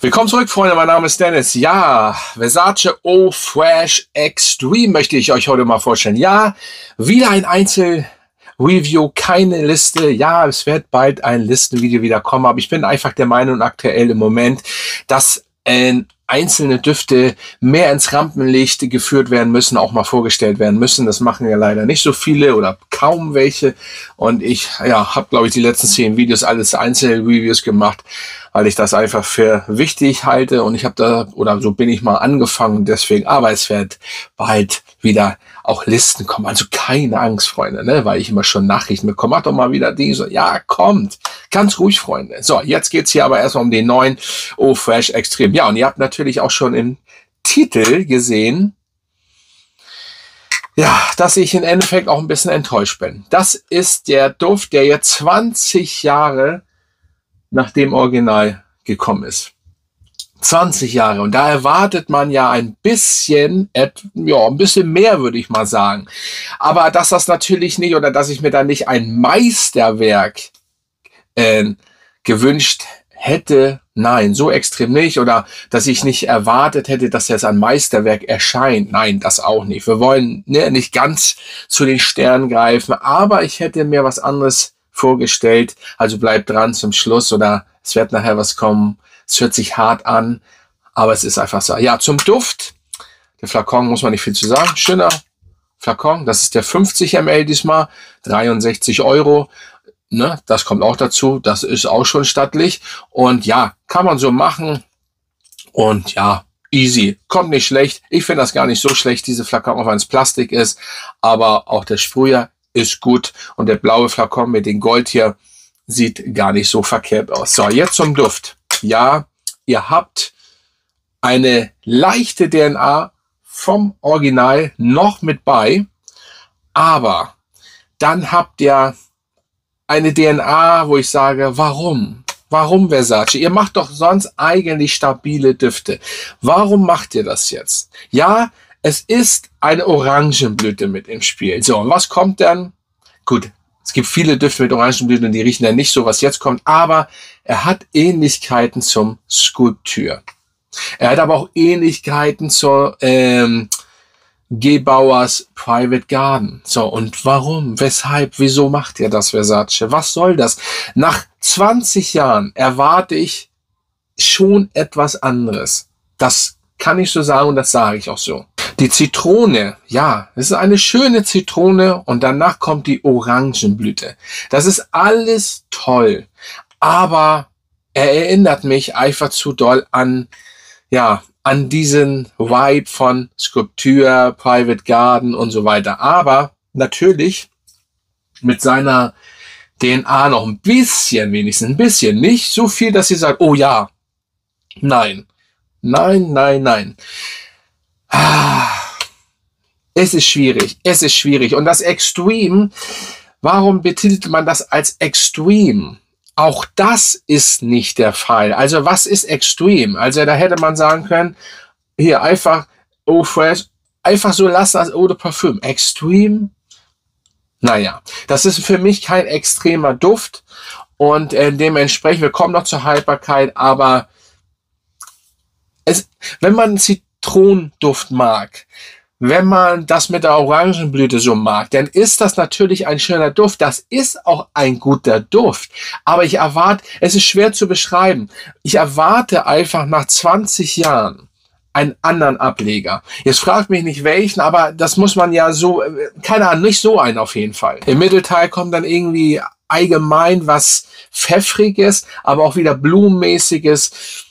Willkommen zurück, Freunde. Mein Name ist Dennis. Ja, Versace Eau Fraiche Extreme möchte ich euch heute mal vorstellen. Ja, wieder ein Einzelreview, keine Liste. Ja, es wird bald ein Listenvideo wieder kommen, aber ich bin einfach der Meinung aktuell im Moment, dass einzelne Düfte mehr ins Rampenlicht geführt werden müssen, auch mal vorgestellt werden müssen. Das machen ja leider nicht so viele oder kaum welche. Und ich habe, glaube ich, die letzten 10 Videos alles Einzelreviews gemacht, weil ich das einfach für wichtig halte. Und ich habe da, oder so bin ich mal angefangen, deswegen, aber es wird bald wieder auch Listen kommen. Also keine Angst, Freunde, ne? Weil ich immer schon Nachrichten bekomme. Macht doch mal wieder Dinge so, ja, kommt. Ganz ruhig, Freunde. So, jetzt geht's hier aber erstmal um den neuen Eau Fraiche Extreme. Ja, und ihr habt natürlich auch schon im Titel gesehen, ja, dass ich im Endeffekt auch ein bisschen enttäuscht bin. Das ist der Duft, der jetzt 20 Jahre nach dem Original gekommen ist. 20 Jahre. Und da erwartet man ja ein bisschen mehr, würde ich mal sagen. Aber dass das natürlich nicht, oder dass ich mir da nicht ein Meisterwerk gewünscht hätte, nein, so extrem nicht. Oder dass ich nicht erwartet hätte, dass jetzt ein Meisterwerk erscheint. Nein, das auch nicht. Wir wollen nicht ganz zu den Sternen greifen, aber ich hätte mir was anderes vorgestellt. Also bleibt dran zum Schluss, oder es wird nachher was kommen. Es hört sich hart an, aber es ist einfach so. Ja, zum Duft. Der Flakon muss man nicht viel zu sagen. Schöner Flakon. Das ist der 50 ml diesmal. 63 €. Ne, das kommt auch dazu. Das ist auch schon stattlich. Und ja, kann man so machen. Und ja, easy. Kommt nicht schlecht. Ich finde das gar nicht so schlecht, diese Flakon, auch wenn es Plastik ist. Aber auch der Sprüher ist gut. Und der blaue Flakon mit dem Gold hier sieht gar nicht so verkehrt aus. So, jetzt zum Duft. Ja, ihr habt eine leichte DNA vom Original noch mit bei, aber dann habt ihr eine DNA, wo ich sage, warum? Warum Versace? Ihr macht doch sonst eigentlich stabile Düfte. Warum macht ihr das jetzt? Ja, es ist eine Orangenblüte mit im Spiel. So, und was kommt dann? Gut, es gibt viele Düfte mit Orangenblüten, die riechen ja nicht so, was jetzt kommt, aber er hat Ähnlichkeiten zum Sculpture. Er hat aber auch Ähnlichkeiten zur Gebauers Private Garden. So, und warum? Weshalb? Wieso macht er das, Versace? Was soll das? Nach 20 Jahren erwarte ich schon etwas anderes. Das kann ich so sagen und das sage ich auch so. Die Zitrone, ja, es ist eine schöne Zitrone und danach kommt die Orangenblüte. Das ist alles toll, aber er erinnert mich einfach zu doll an, an diesen Vibe von Sculpture, Private Garden und so weiter. Aber natürlich mit seiner DNA noch ein bisschen, wenigstens ein bisschen, nicht so viel, dass sie sagt, oh ja, nein, nein, nein, nein. Es ist schwierig, es ist schwierig. Und das Extreme, warum betitelt man das als Extreme? Auch das ist nicht der Fall. Also was ist Extreme? Also da hätte man sagen können, hier einfach Eau Fraiche, einfach so lassen als Eau de Parfum. Extreme? Naja, das ist für mich kein extremer Duft. Und dementsprechend, wir kommen noch zur Haltbarkeit, aber wenn man Zitronenduft mag, wenn man das mit der Orangenblüte so mag, dann ist das natürlich ein schöner Duft. Das ist auch ein guter Duft. Aber ich erwarte, es ist schwer zu beschreiben. Ich erwarte einfach nach 20 Jahren einen anderen Ableger. Jetzt fragt mich nicht welchen, aber das muss man ja so, keine Ahnung, nicht so einen auf jeden Fall. Im Mittelteil kommt dann irgendwie allgemein was Pfeffriges, aber auch wieder Blumenmäßiges.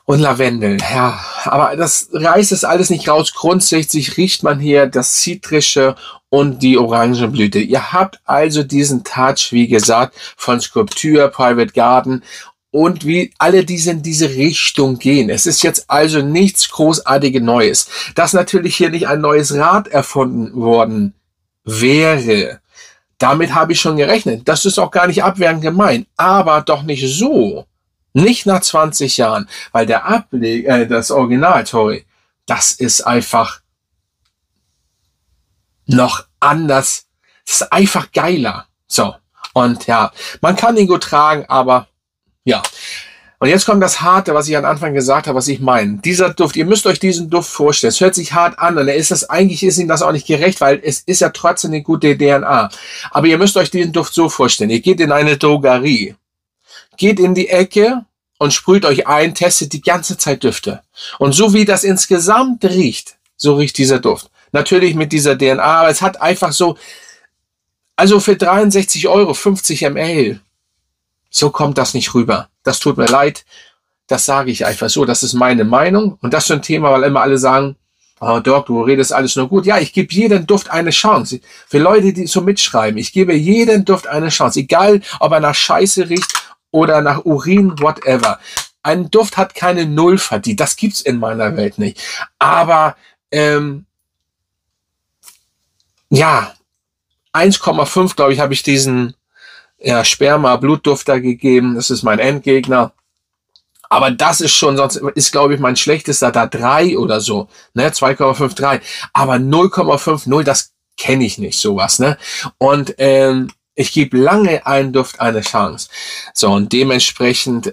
Und Lavendel, ja, aber das reißt es alles nicht raus. Grundsätzlich riecht man hier das Zitrische und die Orangenblüte. Ihr habt also diesen Touch, wie gesagt, von Sculpture, Private Garden und wie alle diese in diese Richtung gehen. Es ist jetzt also nichts großartiges Neues. Dass natürlich hier nicht ein neues Rad erfunden worden wäre, damit habe ich schon gerechnet. Das ist auch gar nicht abwertend gemeint, aber doch nicht so. Nicht nach 20 Jahren, weil der das Original, das ist einfach noch anders. Das ist einfach geiler. So. Und ja, man kann ihn gut tragen, aber ja. Und jetzt kommt das Harte, was ich am Anfang gesagt habe, was ich meine. Dieser Duft, ihr müsst euch diesen Duft vorstellen. Es hört sich hart an und eigentlich ist ihm das auch nicht gerecht, weil es ist ja trotzdem eine gute DNA. Aber ihr müsst euch diesen Duft so vorstellen. Ihr geht in eine Drogerie, geht in die Ecke und sprüht euch ein, testet die ganze Zeit Düfte. Und so wie das insgesamt riecht, so riecht dieser Duft. Natürlich mit dieser DNA, aber es hat einfach so, also für 63 Euro, 50 ml, so kommt das nicht rüber. Das tut mir leid. Das sage ich einfach so. Das ist meine Meinung. Und das ist so ein Thema, weil immer alle sagen, oh Doc, du redest alles nur gut. Ja, ich gebe jedem Duft eine Chance. Für Leute, die so mitschreiben, ich gebe jedem Duft eine Chance. Egal, ob er nach Scheiße riecht oder nach Urin, whatever. Ein Duft hat keine Null verdient. Das gibt's in meiner Welt nicht. Aber, ja, 1,5, glaube ich, habe ich diesen Sperma-Blutdufter gegeben. Das ist mein Endgegner. Aber das ist schon, sonst ist, glaube ich, mein schlechtester da 3 oder so. Ne, 2,5, 3. Aber 0,50, das kenne ich nicht, sowas. Ne? Und ich gebe lange einen Duft eine Chance. So, und dementsprechend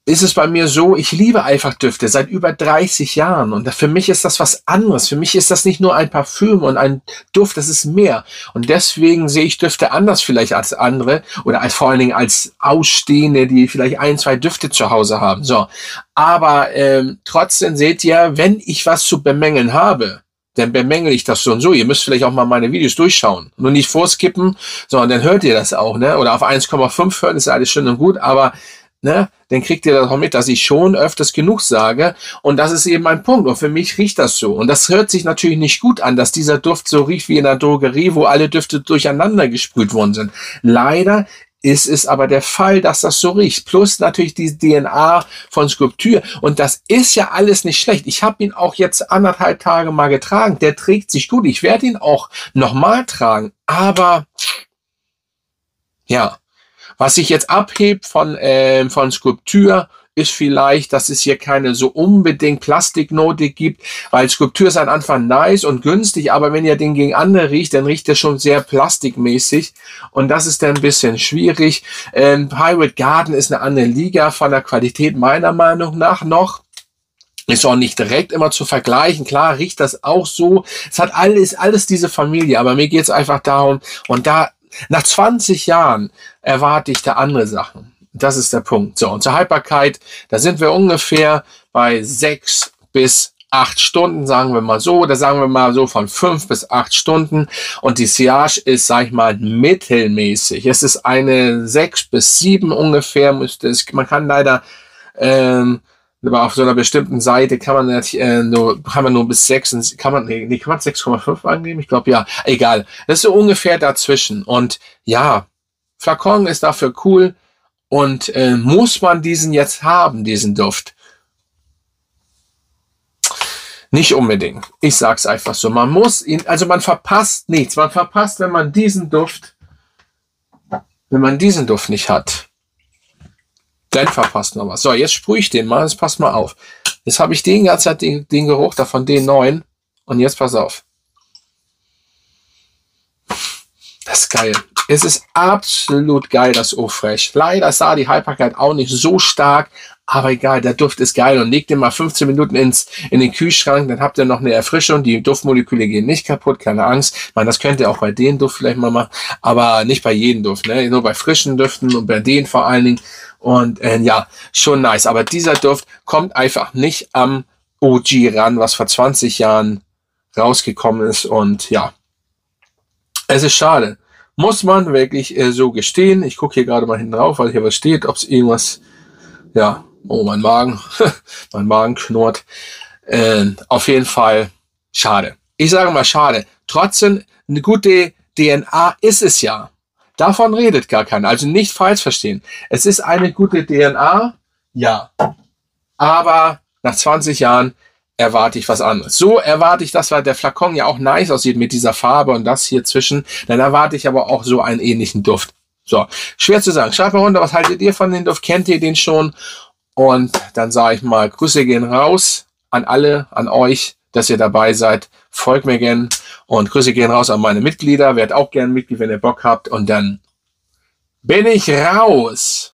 ist es bei mir so, ich liebe einfach Düfte seit über 30 Jahren und für mich ist das was anderes. Für mich ist das nicht nur ein Parfüm und ein Duft, das ist mehr. Und deswegen sehe ich Düfte anders vielleicht als andere oder als vor allen Dingen als Ausstehende, die vielleicht 1, 2 Düfte zu Hause haben. So, aber trotzdem seht ihr, wenn ich was zu bemängeln habe, dann bemängel ich das so und so. Ihr müsst vielleicht auch mal meine Videos durchschauen. Nur nicht vorskippen, sondern dann hört ihr das auch, ne? Oder auf 1,5 hören, ist alles schön und gut, aber ne, dann kriegt ihr das auch mit, dass ich schon öfters genug sage. Und das ist eben mein Punkt. Und für mich riecht das so. Und das hört sich natürlich nicht gut an, dass dieser Duft so riecht wie in der Drogerie, wo alle Düfte durcheinander gesprüht worden sind. Leider ist es aber der Fall, dass das so riecht. Plus natürlich die DNA von Sculpture. Und das ist ja alles nicht schlecht. Ich habe ihn auch jetzt 1,5 Tage mal getragen. Der trägt sich gut. Ich werde ihn auch nochmal tragen. Aber ja, was sich jetzt abhebt von Sculpture, ist vielleicht, dass es hier keine so unbedingt Plastiknote gibt, weil Sculpture ist am Anfang nice und günstig, aber wenn ihr den gegen andere riecht, dann riecht er schon sehr plastikmäßig und das ist dann ein bisschen schwierig. Pirate Garden ist eine andere Liga von der Qualität meiner Meinung nach noch. Ist auch nicht direkt immer zu vergleichen. Klar riecht das auch so. Es hat alles diese Familie, aber mir geht es einfach darum, und da nach 20 Jahren erwarte ich da andere Sachen. Das ist der Punkt. So, und zur Haltbarkeit, da sind wir ungefähr bei 6 bis 8 Stunden, sagen wir mal so. Oder sagen wir mal so von 5 bis 8 Stunden. Und die Sillage ist, sag ich mal, mittelmäßig. Es ist eine 6 bis 7 ungefähr. Man kann leider aber auf so einer bestimmten Seite kann man nur bis 6, kann man 6,5 angeben? Ich glaube, ja, egal. Das ist so ungefähr dazwischen. Und ja, Flakon ist dafür cool. Und muss man diesen jetzt haben, diesen Duft? Nicht unbedingt. Ich sag's einfach so. Man muss ihn, also man verpasst nichts. Man verpasst, wenn man diesen Duft nicht hat. Dann verpasst man was. So, jetzt sprühe ich den mal. Jetzt passt mal auf. Jetzt habe ich den ganze Zeit den Geruch da von den neuen. Und jetzt pass auf. Das ist geil. Es ist absolut geil, das Eau Fraiche. Leider sah die Haltbarkeit auch nicht so stark. Aber egal, der Duft ist geil. Und legt den mal 15 Minuten in den Kühlschrank. Dann habt ihr noch eine Erfrischung. Die Duftmoleküle gehen nicht kaputt. Keine Angst. Ich meine, das könnt ihr auch bei den Duft vielleicht mal machen. Aber nicht bei jedem Duft. Ne? Nur bei frischen Düften und bei denen vor allen Dingen. Und ja, schon nice. Aber dieser Duft kommt einfach nicht am OG ran, was vor 20 Jahren rausgekommen ist. Und ja, es ist schade. Muss man wirklich so gestehen. Ich gucke hier gerade mal hinten drauf, weil hier was steht, ob es irgendwas, ja, oh, mein Magen, mein Magen knurrt. Auf jeden Fall schade. Ich sage mal schade. Trotzdem, eine gute DNA ist es ja. Davon redet gar keiner. Also nicht falsch verstehen. Es ist eine gute DNA, ja. Aber nach 20 Jahren erwarte ich was anderes. So erwarte ich, dass der Flakon ja auch nice aussieht mit dieser Farbe und das hier zwischen. Dann erwarte ich aber auch so einen ähnlichen Duft. So, schwer zu sagen. Schreibt mal runter, was haltet ihr von dem Duft? Kennt ihr den schon? Und dann sage ich mal, Grüße gehen raus an alle, an euch, dass ihr dabei seid. Folgt mir gern und Grüße gehen raus an meine Mitglieder. Werdet auch gern Mitglied, wenn ihr Bock habt. Und dann bin ich raus.